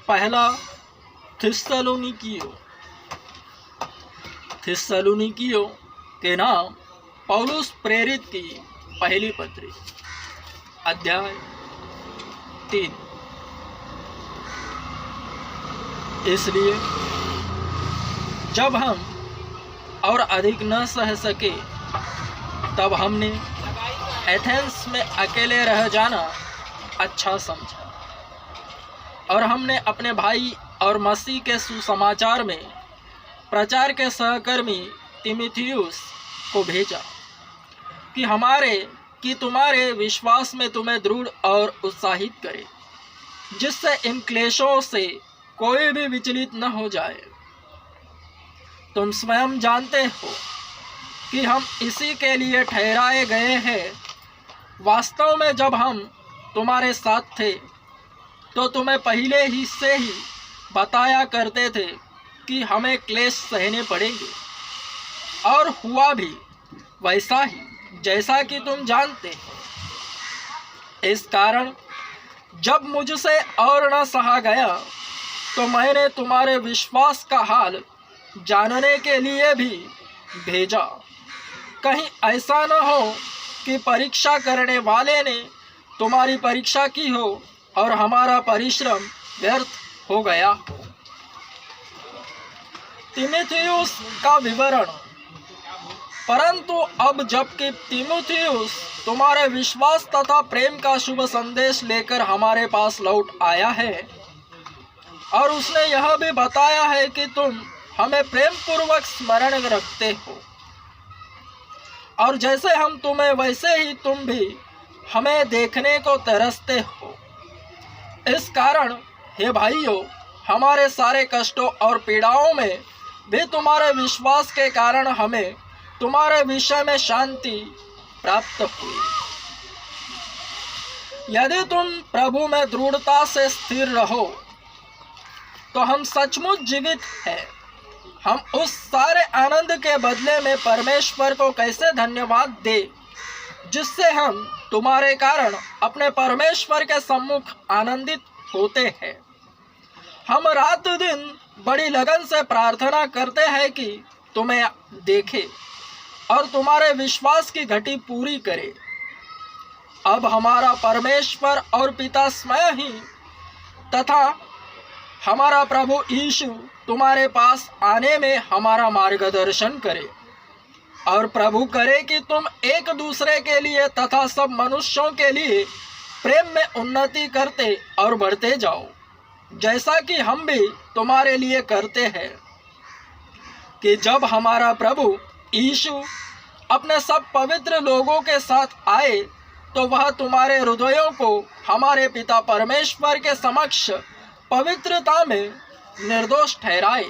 पहला थिस्सलुनीकियों के नाम पौलुस प्रेरित की पहली पत्री अध्याय 3। इसलिए जब हम और अधिक न सह सके तब हमने एथेंस में अकेले रह जाना अच्छा समझा, और हमने अपने भाई और मसीह के सुसमाचार में प्रचार के सहकर्मी तीमुथियुस को भेजा कि तुम्हारे विश्वास में तुम्हें दृढ़ और उत्साहित करे, जिससे इन क्लेशों से कोई भी विचलित न हो जाए। तुम स्वयं जानते हो कि हम इसी के लिए ठहराए गए हैं। वास्तव में जब हम तुम्हारे साथ थे तो तुम्हें पहले ही से ही बताया करते थे कि हमें क्लेश सहने पड़ेंगे, और हुआ भी वैसा ही जैसा कि तुम जानते हो। इस कारण जब मुझसे और न सहा गया तो मैंने तुम्हारे विश्वास का हाल जानने के लिए भी भेजा, कहीं ऐसा न हो कि परीक्षा करने वाले ने तुम्हारी परीक्षा की हो और हमारा परिश्रम व्यर्थ हो गया हो। तीमुथियुस का विवरण। परंतु अब जबकि तीमुथियुस तुम्हारे विश्वास तथा प्रेम का शुभ संदेश लेकर हमारे पास लौट आया है, और उसने यह भी बताया है कि तुम हमें प्रेम पूर्वक स्मरण रखते हो, और जैसे हम तुम्हें वैसे ही तुम भी हमें देखने को तरसते हो। इस कारण हे भाइयों, हमारे सारे कष्टों और पीड़ाओं में भी तुम्हारे विश्वास के कारण हमें तुम्हारे विषय में शांति प्राप्त हुई। यदि तुम प्रभु में दृढ़ता से स्थिर रहो तो हम सचमुच जीवित हैं। हम उस सारे आनंद के बदले में परमेश्वर को कैसे धन्यवाद दें, जिससे हम तुम्हारे कारण अपने परमेश्वर के सम्मुख आनंदित होते हैं। हम रात दिन बड़ी लगन से प्रार्थना करते हैं कि तुम्हें देखे और तुम्हारे विश्वास की घटी पूरी करे। अब हमारा परमेश्वर और पिता स्वयं ही तथा हमारा प्रभु यीशु तुम्हारे पास आने में हमारा मार्गदर्शन करे, और प्रभु करे कि तुम एक दूसरे के लिए तथा सब मनुष्यों के लिए प्रेम में उन्नति करते और बढ़ते जाओ, जैसा कि हम भी तुम्हारे लिए करते हैं, कि जब हमारा प्रभु यीशु अपने सब पवित्र लोगों के साथ आए तो वह तुम्हारे हृदयों को हमारे पिता परमेश्वर के समक्ष पवित्रता में निर्दोष ठहराए।